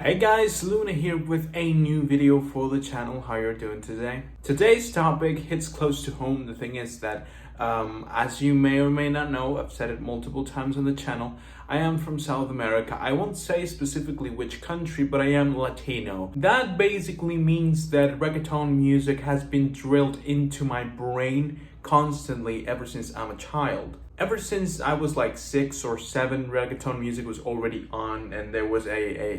Hey guys, Luna here with a new video for the channel. How you're doing today? Today's topic hits close to home. The thing is that, as you may or may not know, I've said it multiple times on the channel, I am from South America. I won't say specifically which country, but I am Latino. That basically means that reggaeton music has been drilled into my brain constantly ever since I'm a child. Ever since I was like 6 or 7, reggaeton music was already on, and there was a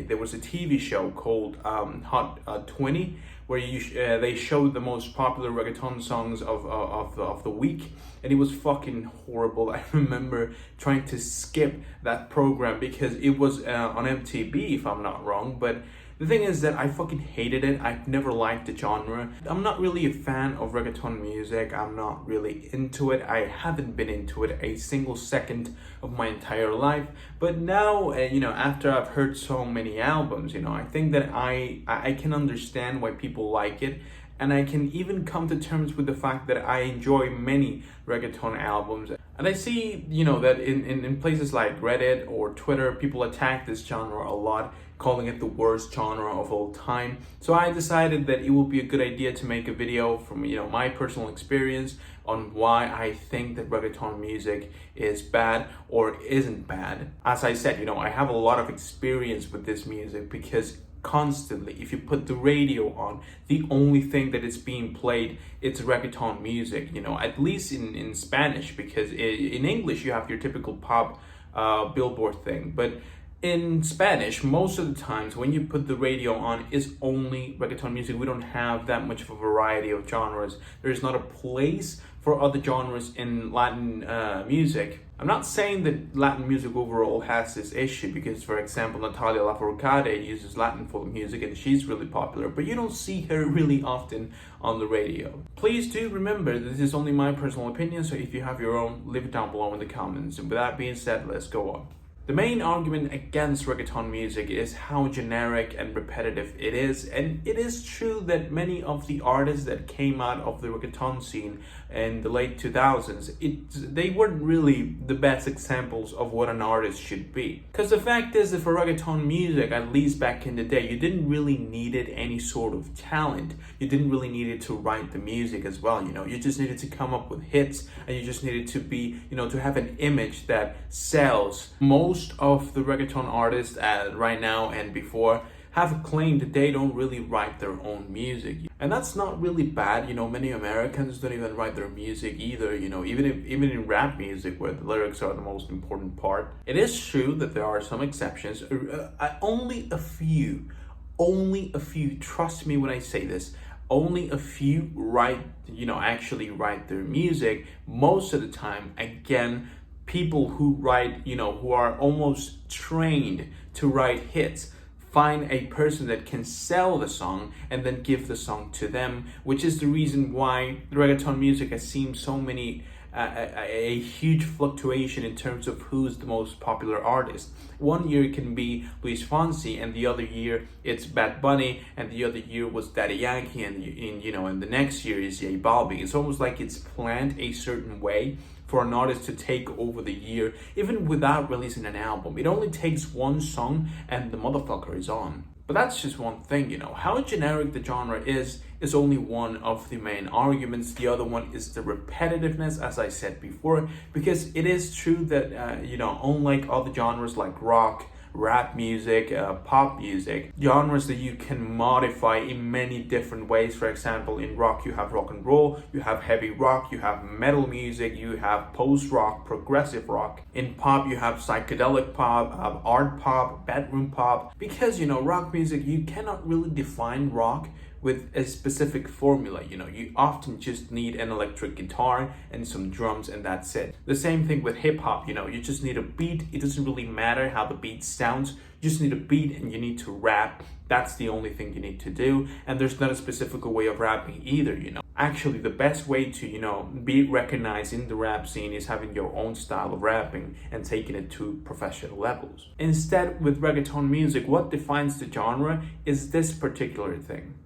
TV show called Hot 20, where they showed the most popular reggaeton songs of the week, and it was fucking horrible. I remember trying to skip that program because it was on MTV, if I'm not wrong, but the thing is that I fucking hated it. I've never liked the genre. I'm not really a fan of reggaeton music. I'm not really into it. I haven't been into it a single second of my entire life. But now, after I've heard so many albums, I think that I can understand why people like it. And I can even come to terms with the fact that I enjoy many reggaeton albums. And I see, that in places like Reddit or Twitter, people attack this genre a lot, calling it the worst genre of all time. So I decided that it would be a good idea to make a video from, my personal experience on why I think that reggaeton music is bad or isn't bad. As I said, I have a lot of experience with this music because constantly, if you put the radio on, the only thing that is being played, it's reggaeton music, at least in Spanish, because in English you have your typical pop billboard thing, but in Spanish, most of the times when you put the radio on, is only reggaeton music. We don't have that much of a variety of genres. There's not a place for other genres in Latin music. I'm not saying that Latin music overall has this issue because, for example, Natalia Lafourcade uses Latin folk music and she's really popular, but you don't see her really often on the radio. Please do remember this is only my personal opinion, so if you have your own, leave it down below in the comments. And with that being said, let's go on. The main argument against reggaeton music is how generic and repetitive it is, and it is true that many of the artists that came out of the reggaeton scene in the late 2000s, they weren't really the best examples of what an artist should be. Because the fact is that for reggaeton music, at least back in the day, you didn't really needed any sort of talent. You didn't really needed to write the music as well, you just needed to come up with hits, and you just needed to be, to have an image that sells. Most of the reggaeton artists right now and before have claimed that they don't really write their own music, and that's not really bad. Many Americans don't even write their music either, even in rap music where the lyrics are the most important part. It is true that there are some exceptions, only a few, trust me when I say this. Only a few actually write their music. Most of the time, again, people who write, who are almost trained to write hits, find a person that can sell the song and then give the song to them, which is the reason why the reggaeton music has seen so many a huge fluctuation in terms of who's the most popular artist. One year it can be Luis Fonsi, and the other year it's Bad Bunny, and the other year was Daddy Yankee, and and the next year is J Balvin. It's almost like it's planned a certain way for an artist to take over the year, even without releasing an album. It only takes one song and the motherfucker is on. But that's just one thing, How generic the genre is only one of the main arguments. The other one is the repetitiveness, as I said before, because it is true that, unlike other genres like rock, rap music, pop music, genres that you can modify in many different ways. For example, in rock you have rock and roll, you have heavy rock, you have metal music, you have post-rock, progressive rock. In pop you have psychedelic pop, art pop, bedroom pop. Because rock music, you cannot really define rock with a specific formula. You often just need an electric guitar and some drums, and that's it. The same thing with hip hop, you just need a beat. It doesn't really matter how the beat sounds. You just need a beat and you need to rap. That's the only thing you need to do. And there's not a specific way of rapping either, Actually, the best way to, be recognized in the rap scene is having your own style of rapping and taking it to professional levels. Instead, with reggaeton music, what defines the genre is this particular thing.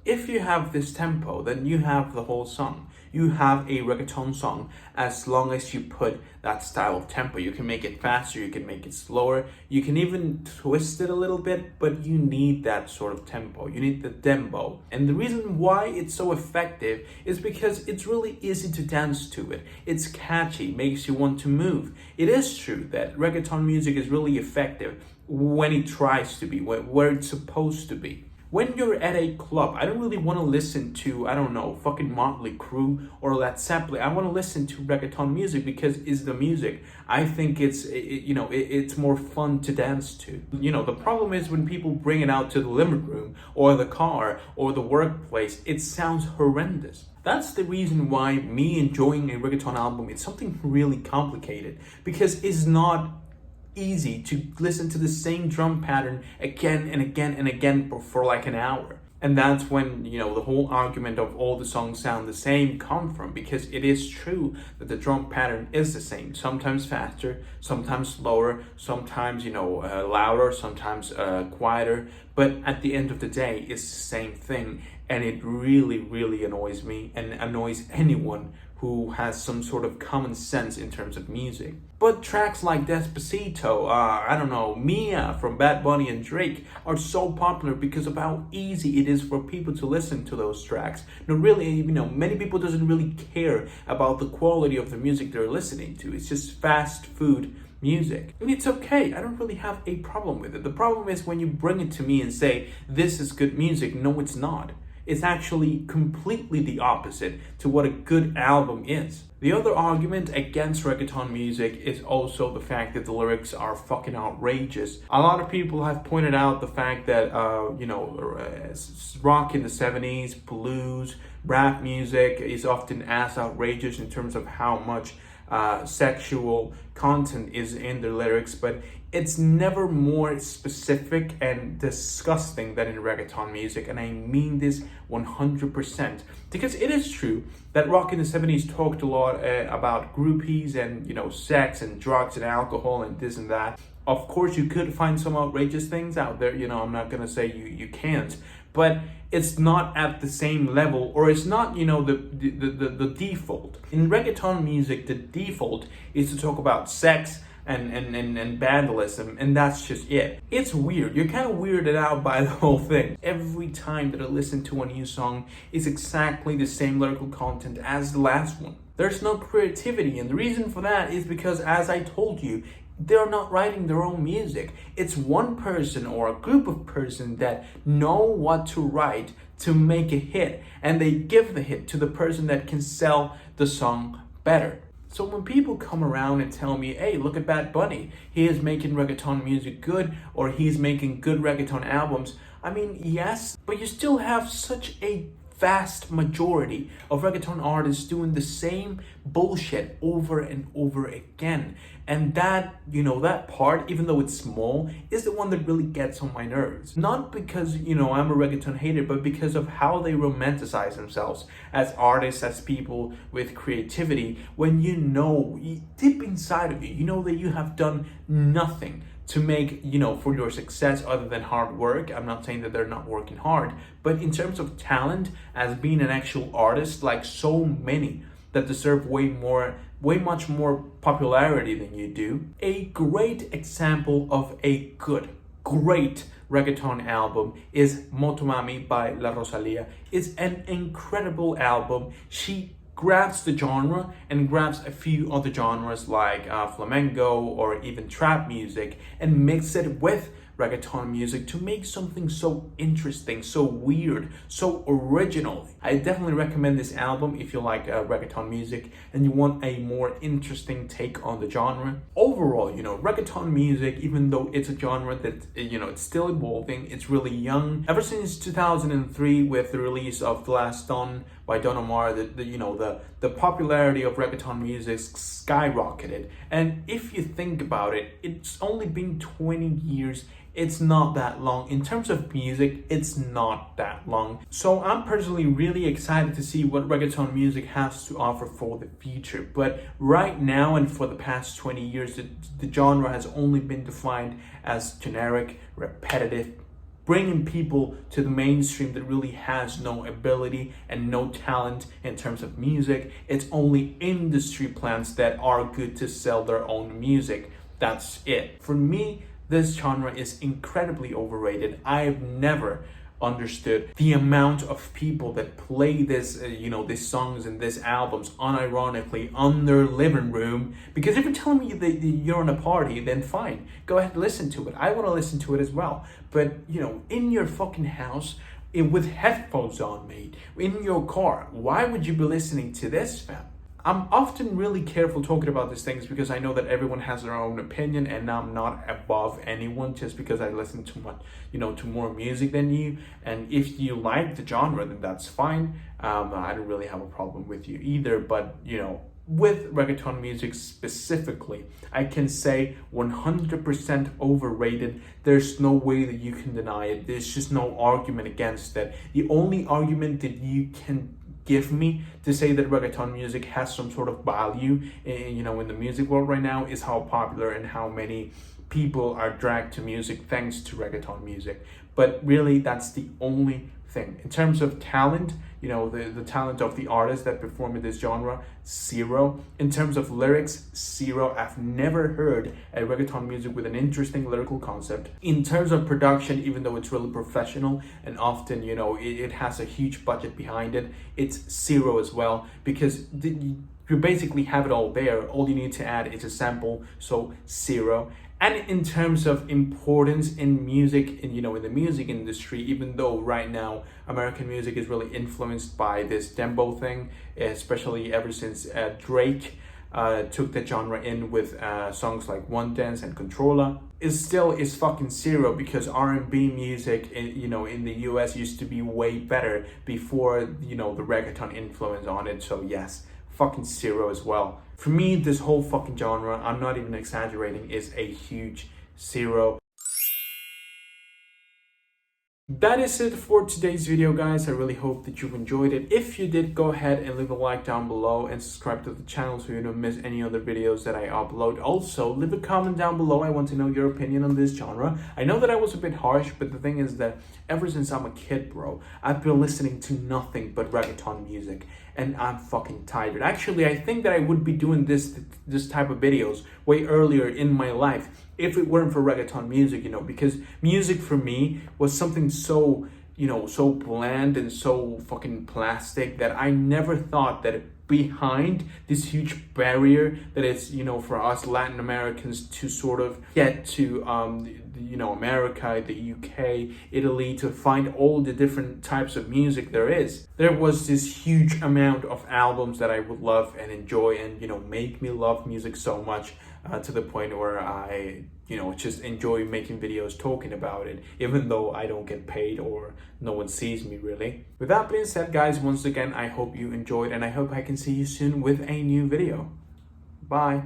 If you have this tempo, then you have the whole song. you have a reggaeton song as long as you put that style of tempo. You can make it faster, you can make it slower, you can even twist it a little bit, but you need that sort of tempo. You need the dembo. And the reason why it's so effective is because it's really easy to dance to it. It's catchy, makes you want to move. It is true that reggaeton music is really effective when it tries to be, where it's supposed to be. When you're at a club, I don't really want to listen to, I don't know, fucking Motley Crue or Led Zeppelin. I want to listen to reggaeton music because it's the music. I think it's more fun to dance to. The problem is when people bring it out to the living room or the car or the workplace, it sounds horrendous. That's the reason why me enjoying a reggaeton album is something really complicated, because it's not easy to listen to the same drum pattern again and again and again for like an hour. And that's when, the whole argument of all the songs sound the same come from, because it is true that the drum pattern is the same. Sometimes faster, sometimes slower, sometimes, louder, sometimes quieter. But at the end of the day, it's the same thing. And it really, really annoys me and annoys anyone who has some sort of common sense in terms of music. But tracks like Despacito, Mia from Bad Bunny and Drake are so popular because of how easy it is for people to listen to those tracks. Now really, many people doesn't really care about the quality of the music they're listening to. It's just fast food music. And it's okay. I don't really have a problem with it. The problem is when you bring it to me and say, this is good music. No, it's not. It's actually completely the opposite to what a good album is. The other argument against reggaeton music is also the fact that the lyrics are fucking outrageous. A lot of people have pointed out the fact that, rock in the 70s, blues, rap music is often as outrageous in terms of how much sexual content is in the lyrics, but it's never more specific and disgusting than in reggaeton music, and I mean this 100%. Because it is true that rock in the 70s talked a lot about groupies and, sex and drugs and alcohol and this and that. Of course, you could find some outrageous things out there, I'm not gonna say you can't, but it's not at the same level, or it's not, the default. In reggaeton music, the default is to talk about sex and vandalism, and that's just it. It's weird. You're kind of weirded out by the whole thing. Every time that I listen to a new song, it's exactly the same lyrical content as the last one. There's no creativity, and the reason for that is because, as I told you, they're not writing their own music. It's one person or a group of persons that know what to write to make a hit, and they give the hit to the person that can sell the song better. So when people come around and tell me, hey, look at Bad Bunny, he is making reggaeton music good, or he's making good reggaeton albums, I mean, yes, but you still have such a vast majority of reggaeton artists doing the same bullshit over and over again. And that, that part, even though it's small, is the one that really gets on my nerves. Not because, I'm a reggaeton hater, but because of how they romanticize themselves as artists, as people with creativity, when deep inside of you, you know that you have done nothing to make, for your success other than hard work. I'm not saying that they're not working hard, but in terms of talent, as being an actual artist, like so many that deserve way much more popularity than you do. A great example of a great reggaeton album is Motomami by Rosalia. It's an incredible album. She grabs the genre and grabs a few other genres like flamenco or even trap music and mix it with reggaeton music to make something so interesting, so weird, so original. I definitely recommend this album if you like reggaeton music and you want a more interesting take on the genre. Overall, reggaeton music, even though it's a genre that, it's still evolving, it's really young. Ever since 2003 with the release of The Last Don by Don Omar, the popularity of reggaeton music skyrocketed. And if you think about it, it's only been 20 years. It's not that long. In terms of music, it's not that long. So I'm personally really excited to see what reggaeton music has to offer for the future. But right now and for the past 20 years, the genre has only been defined as generic, repetitive, bringing people to the mainstream that really has no ability and no talent in terms of music. It's only industry plants that are good to sell their own music. That's it. For me, this genre is incredibly overrated. I've never understood the amount of people that play this these songs and these albums unironically on their living room. Because if you're telling me that you're on a party, then fine, go ahead and listen to it. I want to listen to it as well. But in your fucking house, with headphones on, mate, in your car, why would you be listening to this, fam? I'm often really careful talking about these things because I know that everyone has their own opinion, and I'm not above anyone just because I listen to much, to more music than you. And if you like the genre, then that's fine. I don't really have a problem with you either. But with reggaeton music specifically, I can say 100% overrated. There's no way that you can deny it. There's just no argument against that. The only argument that you can give me to say that reggaeton music has some sort of value in the music world right now is how popular and how many people are dragged to music thanks to reggaeton music. But really, that's the only thing. In terms of talent, the talent of the artists that perform in this genre, zero. In terms of lyrics, zero. I've never heard a reggaeton music with an interesting lyrical concept. In terms of production, even though it's really professional and often, it has a huge budget behind it, it's zero as well, because you basically have it all there. All you need to add is a sample, so zero. And in terms of importance in music, in the music industry, even though right now American music is really influenced by this dembow thing, especially ever since Drake took the genre in with songs like One Dance and Controlla, it still is fucking zero, because R&B music in the US used to be way better before the reggaeton influence on it. So yes, fucking zero as well. For me, this whole fucking genre, I'm not even exaggerating, is a huge zero. That is it for today's video, guys. I really hope that you've enjoyed it. If you did, go ahead and leave a like down below and subscribe to the channel so you don't miss any other videos that I upload. Also, leave a comment down below. I want to know your opinion on this genre. I know that I was a bit harsh, but the thing is that ever since I'm a kid, bro, I've been listening to nothing but reggaeton music, and I'm fucking tired. Actually, I think that I would be doing this type of videos way earlier in my life if it weren't for reggaeton music, because music for me was something so, so bland and so fucking plastic that I never thought that behind this huge barrier that is, for us Latin Americans to sort of get to, America, the UK, Italy, to find all the different types of music there is. There was this huge amount of albums that I would love and enjoy and, make me love music so much to the point where I, just enjoy making videos talking about it, even though I don't get paid or no one sees me really. With that being said, guys, once again, I hope you enjoyed, and I hope I can see you soon with a new video. Bye.